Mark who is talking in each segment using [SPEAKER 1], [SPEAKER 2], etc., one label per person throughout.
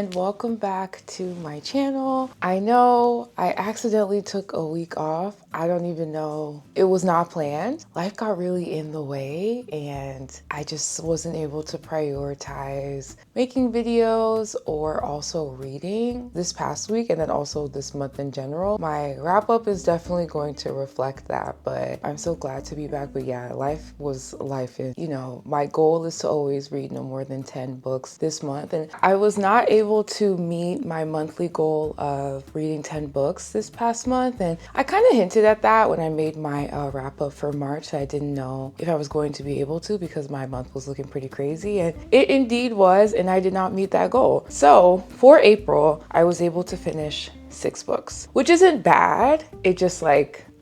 [SPEAKER 1] and welcome back to my channel. I know I accidentally took a week off. I don't even know. It was not planned. Life got really in the way and I just wasn't able to prioritize making videos or also reading this past week and then also this month in general. My wrap up is definitely going to reflect that, but I'm so glad to be back. But yeah, life was life. And you know, my goal is to always read no more than 10 books this month. And I was not able to meet my monthly goal of reading 10 books this past month. And I kind of hinted at that when I made my wrap up for March. I didn't know if I was going to be able to because my month was looking pretty crazy. And it indeed was, and I did not meet that goal. So for April, I was able to finish 6 books, which isn't bad. It just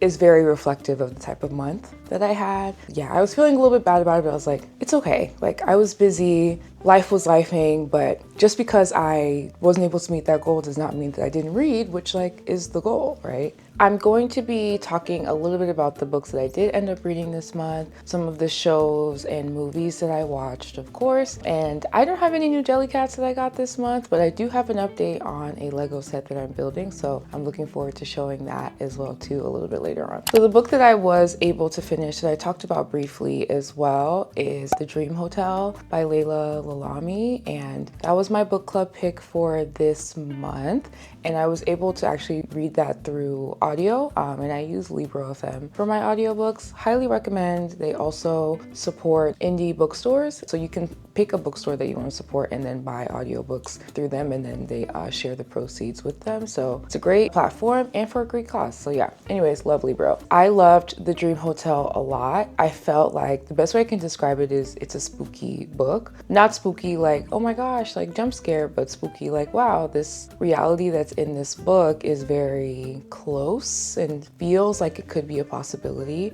[SPEAKER 1] is very reflective of the type of month that I had. Yeah, I was feeling a little bit bad about it, but I was like, it's okay. Like, I was busy, life was lifing, but just because I wasn't able to meet that goal does not mean that I didn't read, which is the goal, right? I'm going to be talking a little bit about the books that I did end up reading this month, some of the shows and movies that I watched, of course. And I don't have any new Jellycats that I got this month, but I do have an update on a Lego set that I'm building. So I'm looking forward to showing that as well too a little bit later on. So the book that I was able to finish that I talked about briefly as well is The Dream Hotel by Layla Lalami. And that was my book club pick for this month. And I was able to actually read that through audio, and I use Libro FM for my audiobooks. Highly recommend. They also support indie bookstores, so you can pick a bookstore that you want to support and then buy audiobooks through them, and then they share the proceeds with them. So it's a great platform and for a great cost. So yeah, anyways, love Libro. I loved The Dream Hotel a lot. I felt like the best way I can describe it is it's a spooky book. Not spooky like, oh my gosh, like jump scare, but spooky like, wow, this reality that's in this book is very close and feels like it could be a possibility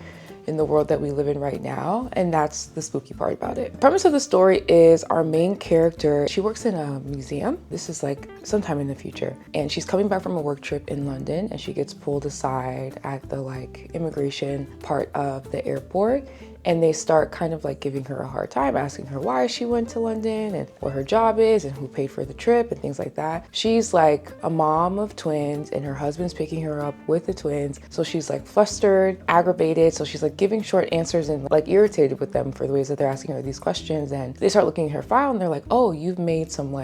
[SPEAKER 1] in the world that we live in right now. And that's the spooky part about it. The premise of the story is our main character, she works in a museum. This is like sometime in the future. And she's coming back from a work trip in London and she gets pulled aside at the immigration part of the airport. And they start kind of giving her a hard time, asking her why she went to London and what her job is and who paid for the trip and things like that. She's like a mom of twins and her husband's picking her up with the twins. So she's flustered, aggravated. So she's giving short answers and irritated with them for the ways that they're asking her these questions. And they start looking at her file and they're like, oh, you've made some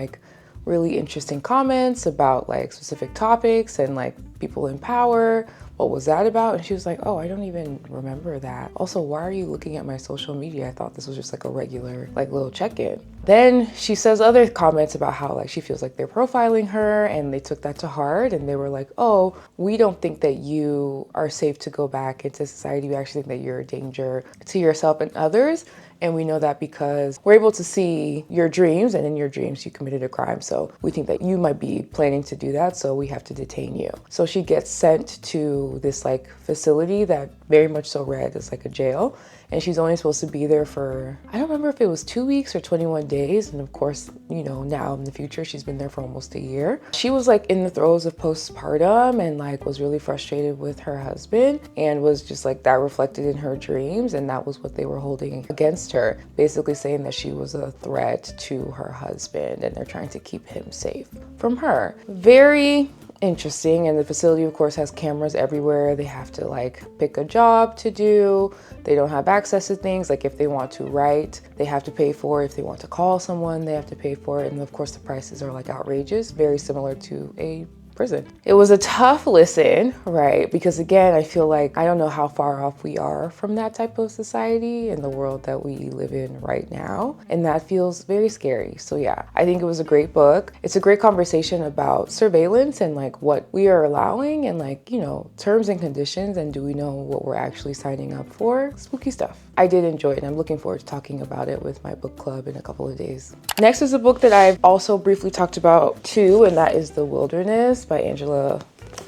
[SPEAKER 1] really interesting comments about specific topics and people in power. What was that about? And she was like, oh, I don't even remember that. Also, why are you looking at my social media? I thought this was just a regular little check-in. Then she says other comments about how she feels like they're profiling her and they took that to heart and they were like, oh, we don't think that you are safe to go back into society. We actually think that you're a danger to yourself and others. And we know that because we're able to see your dreams, and in your dreams you committed a crime. So we think that you might be planning to do that, so we have to detain you. So she gets sent to this facility that very much so read as a jail. And she's only supposed to be there for, I don't remember if it was 2 weeks or 21 days. And of course, now in the future, she's been there for almost a year. She was in the throes of postpartum and was really frustrated with her husband and was just that reflected in her dreams. And that was what they were holding against her, basically saying that she was a threat to her husband and they're trying to keep him safe from her. Very interesting. And the facility of course has cameras everywhere. They have to pick a job to do. They don't have access to things if they want to write, they have to pay for it. If they want to call someone, they have to pay for it. And of course the prices are outrageous, very similar to a prison. It was a tough listen, right? Because again, I feel I don't know how far off we are from that type of society in the world that we live in right now. And that feels very scary. So yeah, I think it was a great book. It's a great conversation about surveillance and what we are allowing and terms and conditions, and do we know what we're actually signing up for? Spooky stuff. I did enjoy it and I'm looking forward to talking about it with my book club in a couple of days. Next is a book that I've also briefly talked about too, and that is The Wilderness by Angela.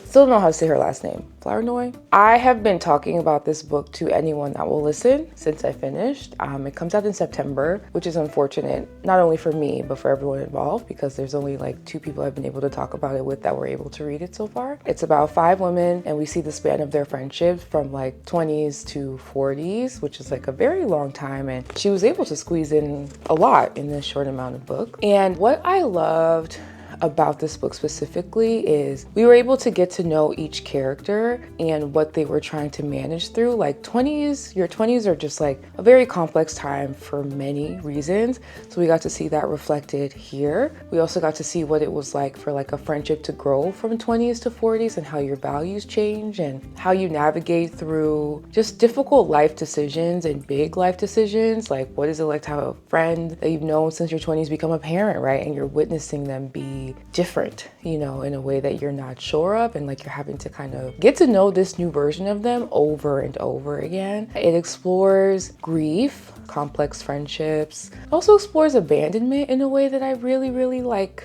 [SPEAKER 1] Still don't know how to say her last name. Flournoy. I have been talking about this book to anyone that will listen since I finished. It comes out in September, which is unfortunate, not only for me, but for everyone involved, because there's only 2 people I've been able to talk about it with that were able to read it so far. It's about 5 women, and we see the span of their friendships from 20s to 40s, which is a very long time. And she was able to squeeze in a lot in this short amount of book. And what I loved about this book specifically is we were able to get to know each character and what they were trying to manage through. Like your 20s are just like a very complex time for many reasons. So we got to see that reflected here. We also got to see what it was like for like a friendship to grow from 20s to 40s and how your values change and how you navigate through just difficult life decisions and big life decisions. Like what is it like to have a friend that you've known since your 20s become a parent, right? And you're witnessing them be different, you know, in a way that you're not sure of, and like you're having to kind of get to know this new version of them over and over again. It explores grief, complex friendships, also explores abandonment in a way that I really like.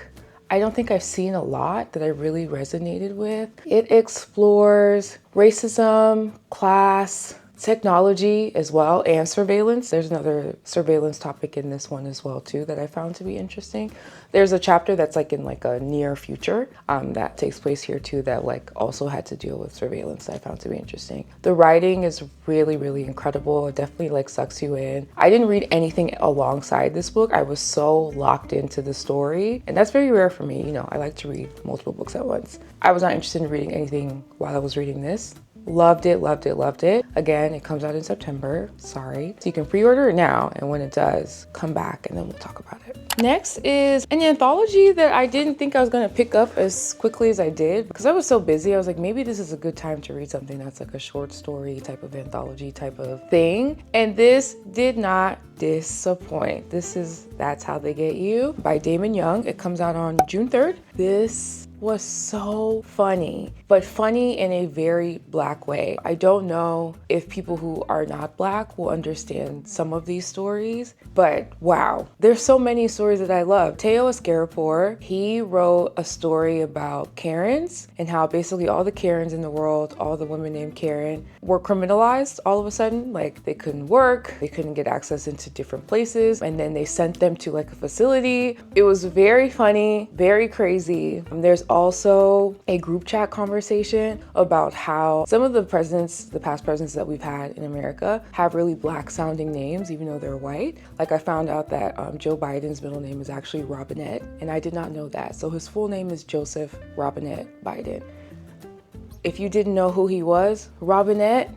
[SPEAKER 1] I don't think I've seen a lot that I really resonated with. It explores racism, class, technology as well, and surveillance. There's another surveillance topic in this one as well too that I found to be interesting. There's a chapter that's like in like a near future that takes place here too that like also had to deal with surveillance that I found to be interesting. The writing is really incredible. It definitely like sucks you in. I didn't read anything alongside this book. I was so locked into the story, and that's very rare for me. You know, I like to read multiple books at once. I was not interested in reading anything while I was reading this. Loved it. Again, it comes out in September, sorry. So you can pre-order it now, and when it does, come back and then we'll talk about it. Next is an anthology that I didn't think I was gonna pick up as quickly as I did because I was so busy. I was like, maybe this is a good time to read something that's like a short story type of anthology type of thing. And this did not disappoint. That's How They Get You by Damon Young. It comes out on June 3rd. This was so funny, but funny in a very Black way. I don't know if people who are not Black will understand some of these stories, but wow, there's so many stories that I love. Teo Escarapor, he wrote a story about Karens and how basically all the Karens in the world, all the women named Karen, were criminalized all of a sudden. Like they couldn't work, they couldn't get access into different places, and then they sent them to like a facility. It was very funny, very crazy. There's also a group chat conversation about how some of the past presidents that we've had in America have really Black sounding names, even though they're white. Like I found out that Joe Biden's middle name is actually Robinette, and I did not know that. So his full name is Joseph Robinette Biden. If you didn't know who he was, Robinette,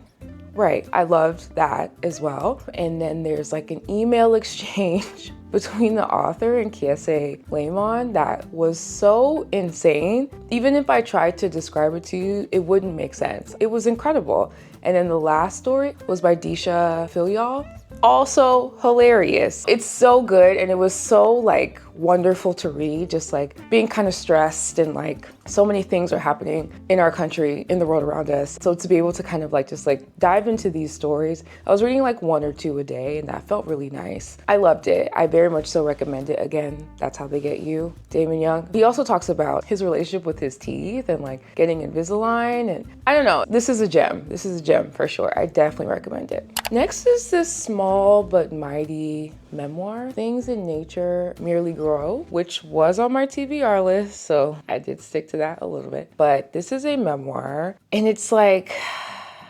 [SPEAKER 1] right, I loved that as well. And then there's like an email exchange between the author and Kiese Lemon that was so insane. Even if I tried to describe it to you, it wouldn't make sense. It was incredible. And then the last story was by Disha Filial. Also hilarious. It's so good, and it was so like wonderful to read, just like being kind of stressed and like so many things are happening in our country, in the world around us. So to be able to kind of like just like dive into these stories, I was reading like 1 or 2 a day, and that felt really nice. I loved it. I very much so recommend it. Again, That's How They Get You, Damon Young. He also talks about his relationship with his teeth and like getting Invisalign, and I don't know, this is a gem. This is a gem for sure. I definitely recommend it. Next is this small but mighty memoir, Things in Nature Merely Grow, which was on my TBR list, so I did stick to that a little bit. But this is a memoir, and it's like,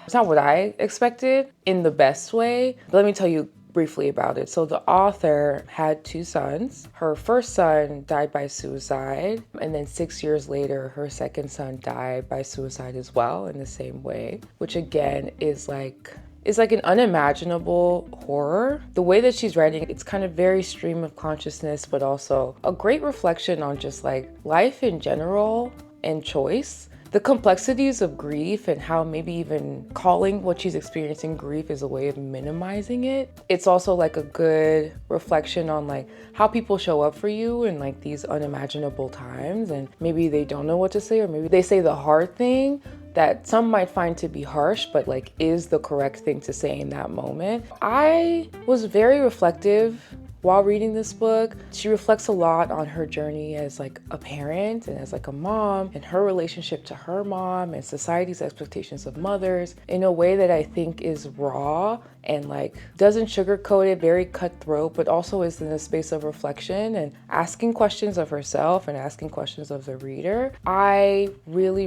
[SPEAKER 1] it's not what I expected in the best way. But let me tell you briefly about it. So the author had 2 sons. Her first son died by suicide, and then 6 years later, her second son died by suicide as well in the same way, which again is like an unimaginable horror. The way that she's writing, it's kind of very stream of consciousness, but also a great reflection on just like life in general and choice. The complexities of grief and how maybe even calling what she's experiencing grief is a way of minimizing it. It's also like a good reflection on like how people show up for you in like these unimaginable times, and maybe they don't know what to say, or maybe they say the hard thing that some might find to be harsh, but like is the correct thing to say in that moment. I was very reflective while reading this book. She reflects a lot on her journey as like a parent and as like a mom, and her relationship to her mom and society's expectations of mothers in a way that I think is raw and like doesn't sugarcoat it, very cutthroat, but also is in a space of reflection and asking questions of herself and asking questions of the reader. I really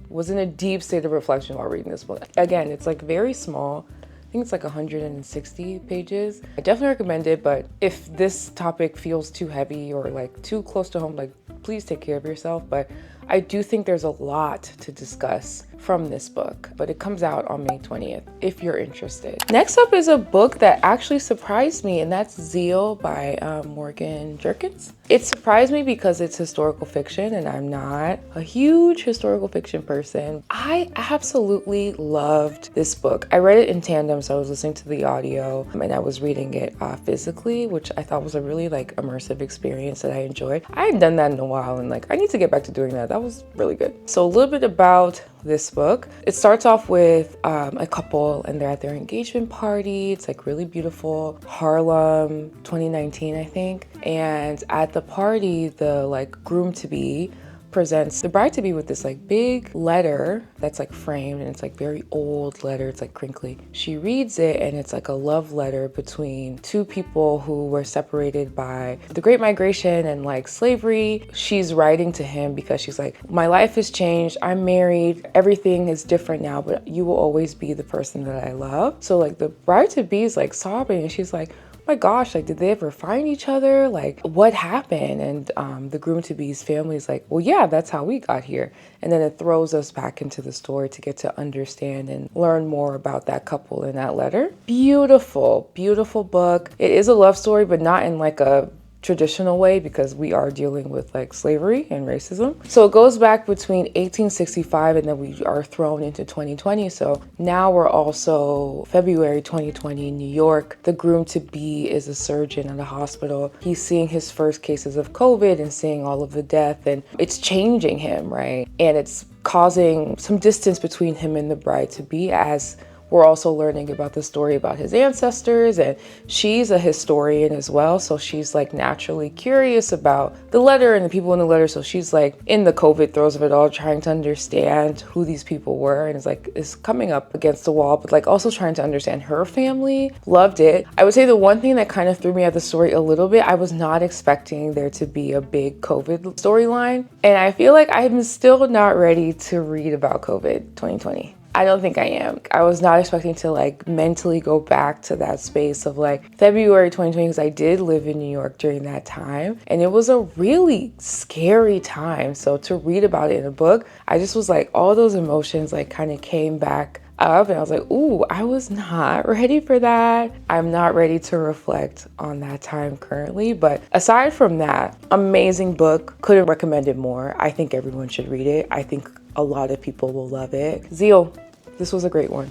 [SPEAKER 1] was in a deep state of reflection while reading this book. Again, it's like very small, think it's like 160 pages. I definitely recommend it, but if this topic feels too heavy or like too close to home, like please take care of yourself. But I do think there's a lot to discuss from this book, but it comes out on May 20th if you're interested. Next up is a book that actually surprised me, and that's Zeal by Morgan Jerkins. It surprised me because it's historical fiction, and I'm not a huge historical fiction person. I absolutely loved this book. I read it in tandem, so I was listening to the audio and I was reading it physically, which I thought was a really like immersive experience that I enjoyed. I hadn't done that in a while, and like I need to get back to doing that. That was really good. So a little bit about this book. It starts off with a couple and they're at their engagement party. It's like really beautiful, Harlem, 2019, I think. And at the party, the like groom-to-be presents the bride-to-be with this like big letter that's like framed, and it's like very old letter. It's like crinkly. She reads it and it's like a love letter between two people who were separated by the Great Migration and like slavery. She's writing to him because she's like, my life has changed. I'm married. Everything is different now, but you will always be the person that I love. So like the bride-to-be is like sobbing, and she's like, my gosh, like, did they ever find each other? Like, what happened? And the groom-to-be's family is like, well, yeah, that's how we got here. And then it throws us back into the story to get to understand and learn more about that couple in that letter. Beautiful, beautiful book. It is a love story, but not in like a traditional way, because we are dealing with like slavery and racism. So it goes back between 1865 and then we are thrown into 2020. So now we're also February 2020 in New York. The groom-to-be is a surgeon at a hospital. He's seeing his first cases of COVID and seeing all of the death, and it's changing him, right? And it's causing some distance between him and the bride-to-be, as we're also learning about the story about his ancestors, and she's a historian as well. So she's like naturally curious about the letter and the people in the letter. So she's like in the COVID throes of it all, trying to understand who these people were, and is coming up against the wall, but like also trying to understand her family. Loved it. I would say the one thing that kind of threw me at the story a little bit, I was not expecting there to be a big COVID storyline. And I feel like I'm still not ready to read about COVID 2020. I don't think I am. I was not expecting to like mentally go back to that space of like February 2020, because I did live in New York during that time, and it was a really scary time. So to read about it in a book, I just was like, all those emotions like kind of came back up, and I was like, ooh, I was not ready for that. I'm not ready to reflect on that time currently. But aside from that, amazing book. Couldn't recommend it more. I think everyone should read it. I think a lot of people will love it. Zeal, this was a great one.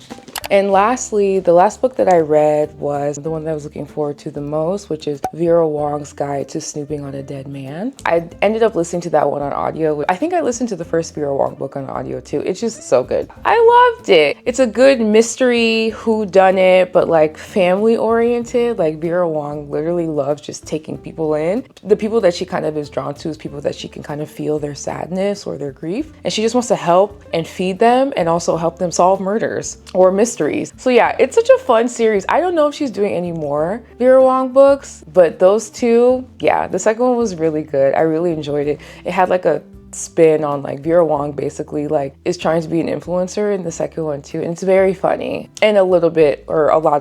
[SPEAKER 1] And lastly, the last book that I read was the one that I was looking forward to the most, which is Vera Wong's Guide to Snooping on a Dead Man. I ended up listening to that one on audio. I think I listened to the first Vera Wong book on audio too. It's just so good. I loved it. It's a good mystery whodunit, but like family oriented. Like Vera Wong literally loves just taking people in. The people that she kind of is drawn to is people that she can kind of feel their sadness or their grief. And she just wants to help and feed them, and also help them solve murders or mysteries. So yeah, it's such a fun series. I don't know if she's doing any more Vera Wong books, but those two, yeah, the second one was really good. I really enjoyed it. It had like a spin on like Vera Wong basically like is trying to be an influencer in the second one too, and it's very funny and a lot of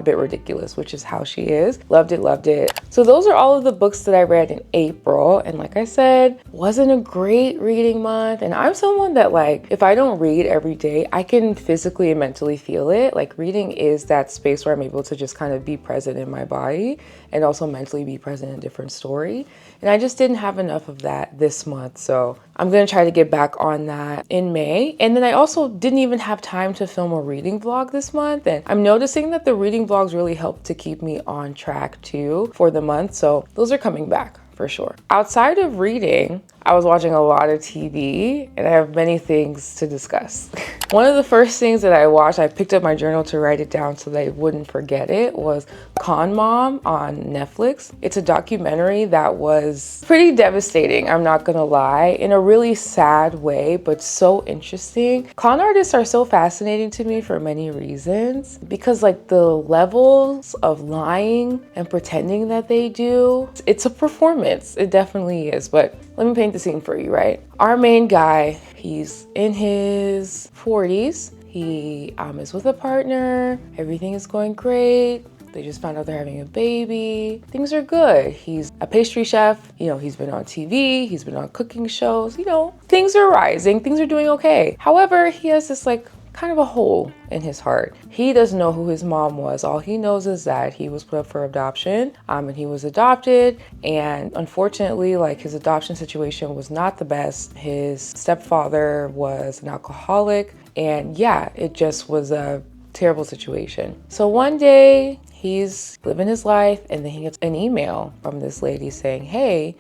[SPEAKER 1] bit ridiculous, which is how she is. Loved it. So those are all of the books that I read in April, and like I said, wasn't a great reading month. And I'm someone that like, if I don't read every day, I can physically and mentally feel it. Like reading is that space where I'm able to just kind of be present in my body and also mentally be present in a different story. And I just didn't have enough of that this month. So I'm going to try to get back on that in May. And then I also didn't even have time to film a reading vlog this month. And I'm noticing that the reading vlogs really help to keep me on track too for the month. So those are coming back for sure. Outside of reading, I was watching a lot of TV, and I have many things to discuss. One of the first things that I watched, I picked up my journal to write it down so that I wouldn't forget it, was Con Mom on Netflix. It's a documentary that was pretty devastating, I'm not gonna lie, in a really sad way, but so interesting. Con artists are so fascinating to me for many reasons, because like the levels of lying and pretending that they do, it's a performance. It definitely is, but let me paint the scene for you, right? Our main guy, he's in his 40s. He is with a partner. Everything is going great. They just found out they're having a baby. Things are good. He's a pastry chef. You know, he's been on TV. He's been on cooking shows. You know, things are rising. Things are doing okay. However, he has this like kind of a hole in his heart. He doesn't know who his mom was. All he knows is that he was put up for adoption, and he was adopted. And unfortunately, like, his adoption situation was not the best. His stepfather was an alcoholic, and yeah, it just was a terrible situation. So one day he's living his life, and then he gets an email from this lady saying, hey,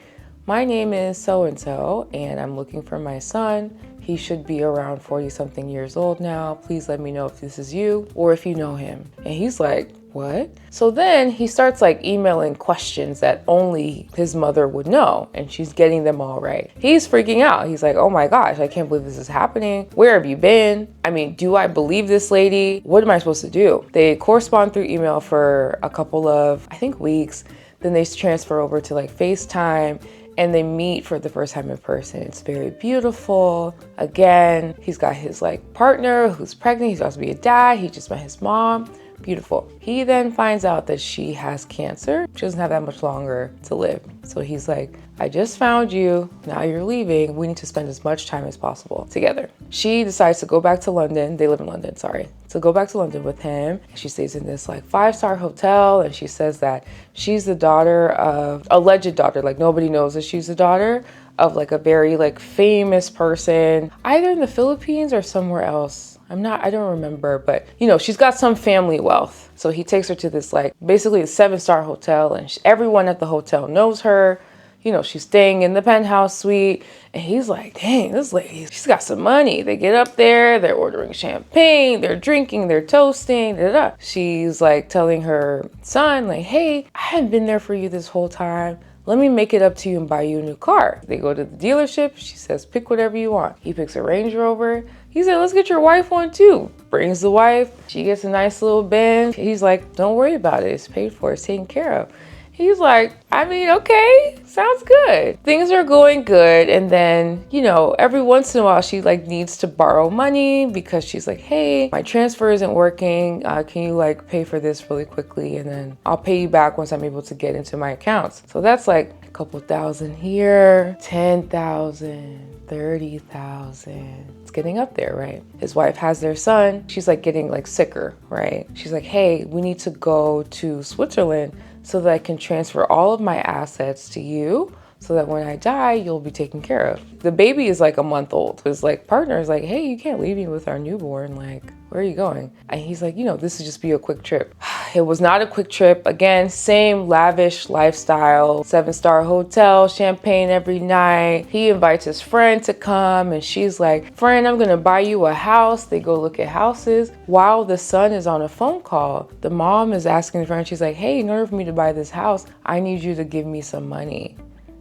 [SPEAKER 1] my name is so-and-so, and I'm looking for my son. He should be around 40 something years old now. Please let me know if this is you or if you know him. And he's like, what? So then he starts like emailing questions that only his mother would know, and she's getting them all right. He's freaking out. He's like, oh my gosh, I can't believe this is happening. Where have you been? I mean, do I believe this lady? What am I supposed to do? They correspond through email for a couple of, I think, weeks. Then they transfer over to like FaceTime, and they meet for the first time in person. It's very beautiful. Again, he's got his like partner who's pregnant. He's about to be a dad. He just met his mom. Beautiful. He then finds out that she has cancer. She doesn't have that much longer to live. So he's like, I just found you. Now you're leaving. We need to spend as much time as possible together. She decides to go back to London. They live in London, sorry. So go back to London with him. She stays in this like 5-star hotel, and she says that she's the daughter of, alleged daughter, like nobody knows that she's the daughter of like a very like famous person, either in the Philippines or somewhere else. I don't remember, but you know, she's got some family wealth. So he takes her to this like basically a 7-star hotel, and everyone at the hotel knows her. You know, she's staying in the penthouse suite, and he's like, dang, this lady, she's got some money. They get up there, they're ordering champagne, they're drinking, they're toasting, da, da, da. She's like telling her son, like, hey, I haven't been there for you this whole time. Let me make it up to you and buy you a new car. They go to the dealership. She says, pick whatever you want. He picks a Range Rover. He said, let's get your wife one too. Brings the wife. She gets a nice little Benz. He's like, don't worry about it. It's paid for. It's taken care of. He's like, I mean, okay, sounds good. Things are going good. And then, you know, every once in a while, she like needs to borrow money because she's like, hey, my transfer isn't working. Can you like pay for this really quickly? And then I'll pay you back once I'm able to get into my accounts. So that's like a couple thousand here, 10,000, 30,000. It's getting up there, right? His wife has their son. She's like getting like sicker, right? She's like, hey, we need to go to Switzerland so that I can transfer all of my assets to you so that when I die, you'll be taken care of. The baby is like a month old. His like partner is like, hey, you can't leave me with our newborn. Like, where are you going? And he's like, you know, this would just be a quick trip. It was not a quick trip. Again, same lavish lifestyle, 7-star hotel, champagne every night. He invites his friend to come, and she's like, friend, I'm gonna buy you a house. They go look at houses while the son is on a phone call. The mom is asking the friend, she's like, hey, in order for me to buy this house, I need you to give me some money.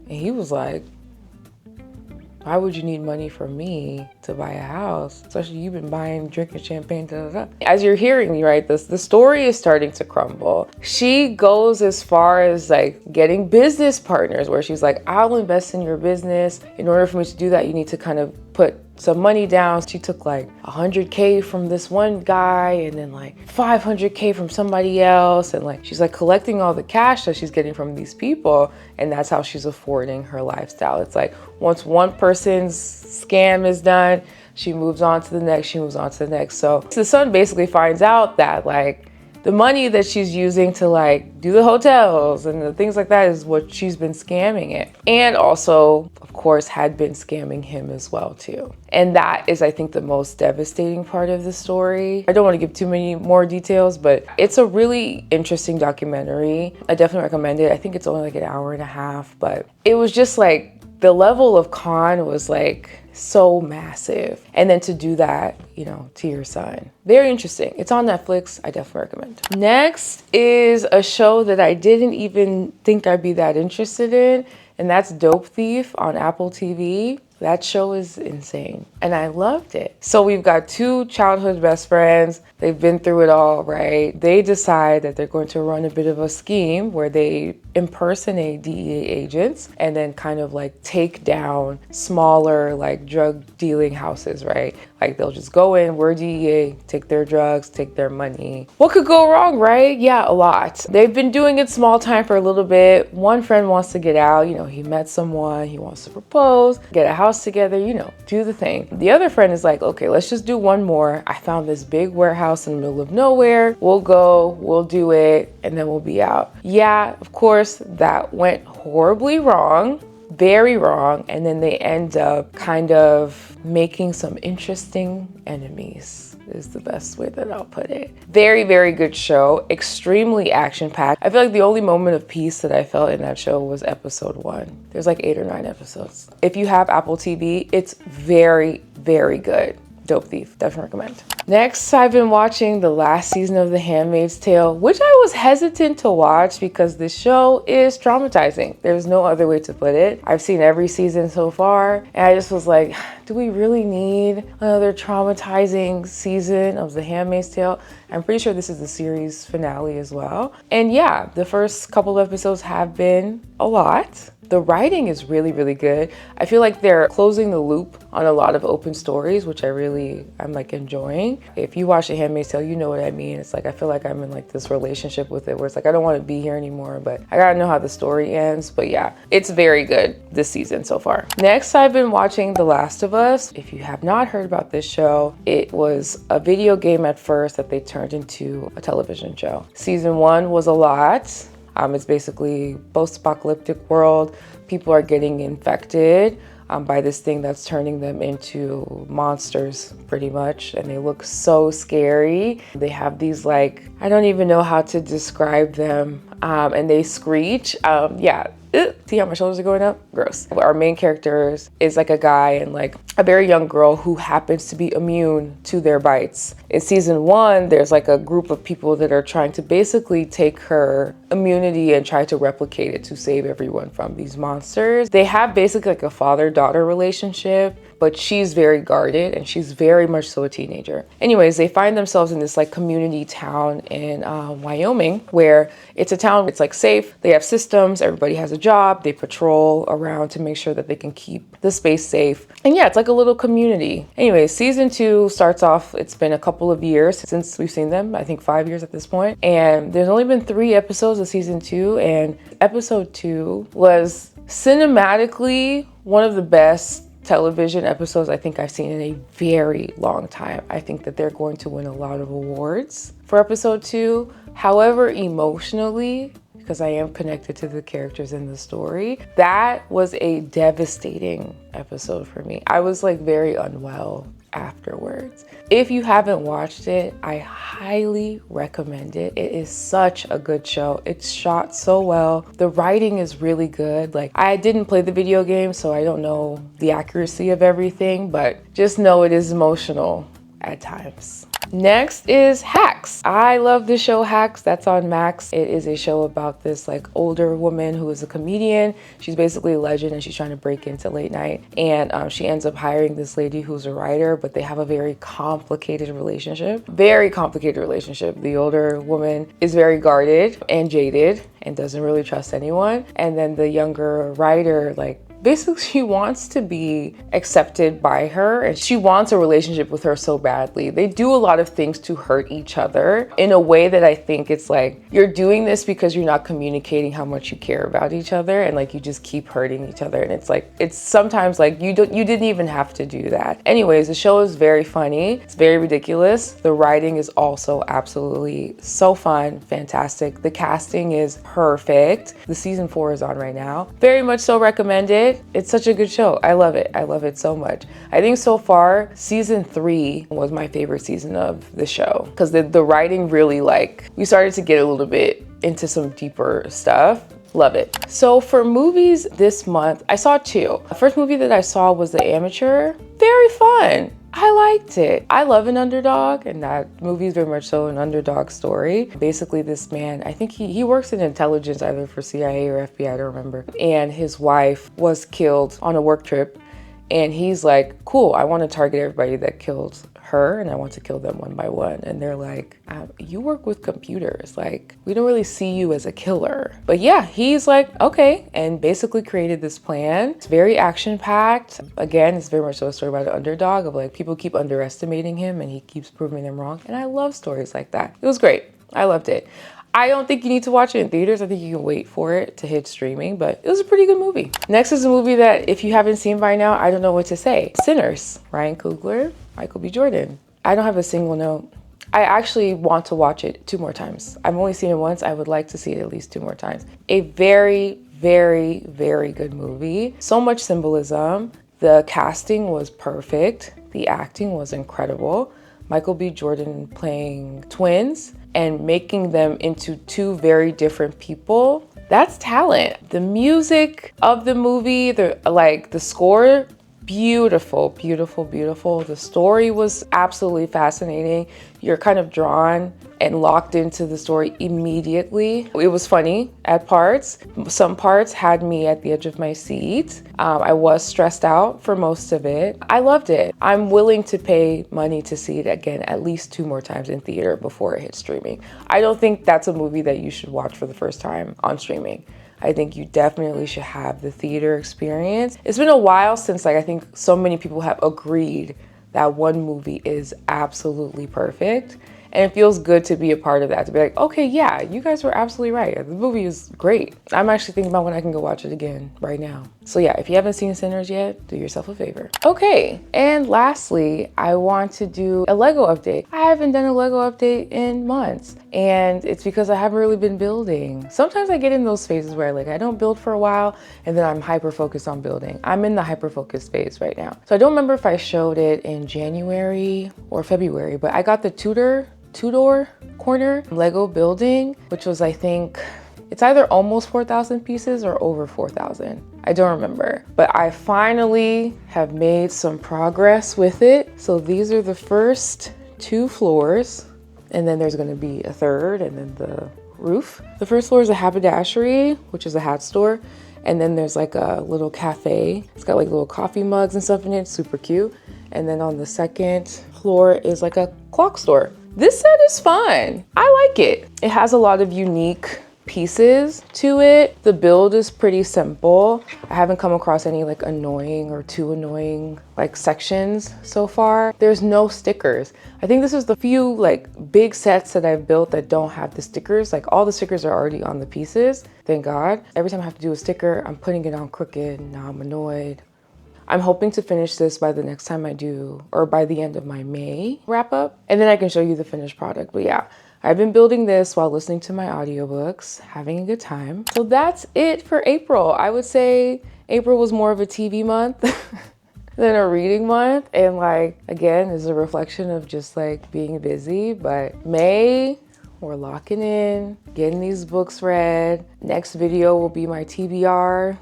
[SPEAKER 1] And he was like, why would you need money from me to buy a house? Especially you've been buying, drinking champagne, da, da, da. As you're hearing me, right, the story is starting to crumble. She goes as far as like getting business partners where she's like, I'll invest in your business. In order for me to do that, you need to kind of put some money down. She took like 100K from this one guy and then like 500K from somebody else. And like, she's like collecting all the cash that she's getting from these people. And that's how she's affording her lifestyle. It's like once one person's scam is done, she moves on to the next, she moves on to the next. So the son basically finds out that like the money that she's using to like do the hotels and the things like that is what she's been scamming it. And also, of course, had been scamming him as well too. And that is, I think, the most devastating part of the story. I don't want to give too many more details, but it's a really interesting documentary. I definitely recommend it. I think it's only like an hour and a half, but it was just like, the level of con was like so massive. And then to do that, you know, to your son. Very interesting. It's on Netflix. I definitely recommend. Next is a show that I didn't even think I'd be that interested in, and that's Dope Thief on Apple TV. That show is insane and I loved it. So we've got two childhood best friends. They've been through it all, right? They decide that they're going to run a bit of a scheme where they impersonate DEA agents and then kind of like take down smaller like drug dealing houses, right? Like they'll just go in, we're DEA, take their drugs, take their money. What could go wrong, right? Yeah, a lot. They've been doing it small time for a little bit. One friend wants to get out, you know, he met someone, he wants to propose, get a house together, you know, do the thing. The other friend is like, okay, let's just do one more. I found this big warehouse in the middle of nowhere. We'll go, we'll do it, and then we'll be out. Yeah, of course, that went horribly wrong. Very wrong, and then they end up kind of making some interesting enemies is the best way that I'll put it. Very, very good show, extremely action-packed. I feel like the only moment of peace that I felt in that show was episode 1. There's like 8 or 9 episodes. If you have Apple TV, it's very, very good. Dope Thief, definitely recommend. Next, I've been watching the last season of The Handmaid's Tale, which I was hesitant to watch because this show is traumatizing. There's no other way to put it. I've seen every season so far, and I just was like, do we really need another traumatizing season of The Handmaid's Tale? I'm pretty sure this is the series finale as well. And yeah, the first couple of episodes have been a lot. The writing is really, really good. I feel like they're closing the loop on a lot of open stories, which I'm like enjoying. If you watch The Handmaid's Tale, you know what I mean. It's like, I feel like I'm in like this relationship with it where it's like, I don't want to be here anymore, but I gotta know how the story ends. But yeah, it's very good this season so far. Next, I've been watching The Last of Us. If you have not heard about this show, it was a video game at first that they turned into a television show. Season 1 was a lot. It's basically post-apocalyptic world. People are getting infected by this thing that's turning them into monsters pretty much. And they look so scary. They have these like, I don't even know how to describe them. And they screech. Yeah. See how my shoulders are going up? Gross. Our main character is like a guy and like a very young girl who happens to be immune to their bites. In season 1, there's like a group of people that are trying to basically take her immunity and try to replicate it to save everyone from these monsters. They have basically like a father-daughter relationship, but she's very guarded and she's very much so a teenager. Anyways, they find themselves in this like community town in Wyoming, where it's a town, it's like safe. They have systems, everybody has a job, they patrol around to make sure that they can keep the space safe. And yeah, it's like a little community. Anyways, season 2 starts off, it's been a couple of years since we've seen them, I think 5 years at this point. And there's only been 3 episodes of season 2, and episode 2 was cinematically one of the best television episodes I think I've seen in a very long time. I think that they're going to win a lot of awards for episode 2. However, emotionally, because I am connected to the characters in the story, that was a devastating episode for me. I was like very unwell afterwards. If you haven't watched it, I highly recommend it. It is such a good show. It's shot so well. The writing is really good. Like, I didn't play the video game, so I don't know the accuracy of everything, but just know it is emotional at times. Next is Hacks. I love the show Hacks. That's on Max. It is a show about this like older woman who is a comedian. She's basically a legend and she's trying to break into late night. And she ends up hiring this lady who's a writer, but they have a very complicated relationship. Very complicated relationship. The older woman is very guarded and jaded and doesn't really trust anyone. And then the younger writer, like, basically, she wants to be accepted by her and she wants a relationship with her so badly. They do a lot of things to hurt each other in a way that I think it's like, you're doing this because you're not communicating how much you care about each other, and like you just keep hurting each other. And it's like, it's sometimes like you didn't even have to do that. Anyways, the show is very funny. It's very ridiculous. The writing is also absolutely so fun, fantastic. The casting is perfect. The season 4 is on right now. Very much so recommended. It's such a good show. I love it. I love it so much. I think so far, season 3 was my favorite season of the show because the writing really, like, we started to get a little bit into some deeper stuff. Love it. So for movies this month, I saw 2. The first movie that I saw was The Amateur. Very fun. I liked it. I love an underdog, and that movie is very much so an underdog story. Basically, this man, I think he works in intelligence, either for CIA or FBI, I don't remember. And his wife was killed on a work trip, And he's like, cool, I want to target everybody that killed her and I want to kill them one by one. And they're like, you work with computers. Like, we don't really see you as a killer. But yeah, he's like, okay, and basically created this plan. It's very action-packed. Again, it's very much so a story about an underdog of like people keep underestimating him and he keeps proving them wrong. And I love stories like that. It was great. I loved it. I don't think you need to watch it in theaters. I think you can wait for it to hit streaming, but it was a pretty good movie. Next is a movie that if you haven't seen by now, I don't know what to say. Sinners, Ryan Coogler, Michael B. Jordan. I don't have a single note. I actually want to watch it 2 more times. I've only seen it once. I would like to see it at least 2 more times. A very, very, very good movie. So much symbolism. The casting was perfect. The acting was incredible. Michael B. Jordan playing twins and making them into 2 very different people. That's talent. The music of the movie, the score, beautiful, beautiful, beautiful. The story was absolutely fascinating. You're kind of drawn and locked into the story immediately. It was funny at parts. Some parts had me at the edge of my seat. I was stressed out for most of it. I loved it. I'm willing to pay money to see it again at least 2 more times in theater before it hits streaming. I don't think that's a movie that you should watch for the first time on streaming. I think you definitely should have the theater experience. It's been a while since I think so many people have agreed that one movie is absolutely perfect. And it feels good to be a part of that, to be like, okay, yeah, you guys were absolutely right. The movie is great. I'm actually thinking about when I can go watch it again right now. So yeah, if you haven't seen Sinners yet, do yourself a favor. Okay, and lastly, I want to do a Lego update. I haven't done a Lego update in months, and it's because I haven't really been building. Sometimes I get in those phases where I don't build for a while, and then I'm hyper-focused on building. I'm in the hyper-focused phase right now. So I don't remember if I showed it in January or February, but I got the two-door corner Lego building, which was, I think, it's either almost 4,000 pieces or over 4,000. I don't remember, but I finally have made some progress with it. So these are the first 2 floors, and then there's gonna be a third, and then the roof. The first floor is a haberdashery, which is a hat store. And then there's like a little cafe. It's got like little coffee mugs and stuff in it, super cute. And then on the second floor is like a clock store. This set is fun. I like it. It has a lot of unique pieces to it. The build is pretty simple. I haven't come across any like annoying or too annoying like sections so far. There's no stickers. I think this is the few like big sets that I've built that don't have the stickers. Like all the stickers are already on the pieces, thank God. Every time I have to do a sticker, I'm putting it on crooked. Now I'm annoyed. I'm hoping to finish this by the next time I do, or by the end of my May wrap up, and then I can show you the finished product. But yeah, I've been building this while listening to my audiobooks, having a good time. So that's it for April. I would say April was more of a TV month than a reading month. And like, again, is a reflection of just like being busy. But May, we're locking in, getting these books read. Next video will be my TBR.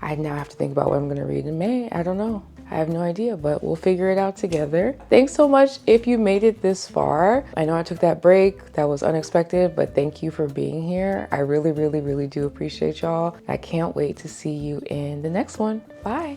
[SPEAKER 1] I now have to think about what I'm gonna read in May. I don't know. I have no idea, but we'll figure it out together. Thanks so much if you made it this far. I know I took that break. That was unexpected, but thank you for being here. I really, really, really do appreciate y'all. I can't wait to see you in the next one. Bye.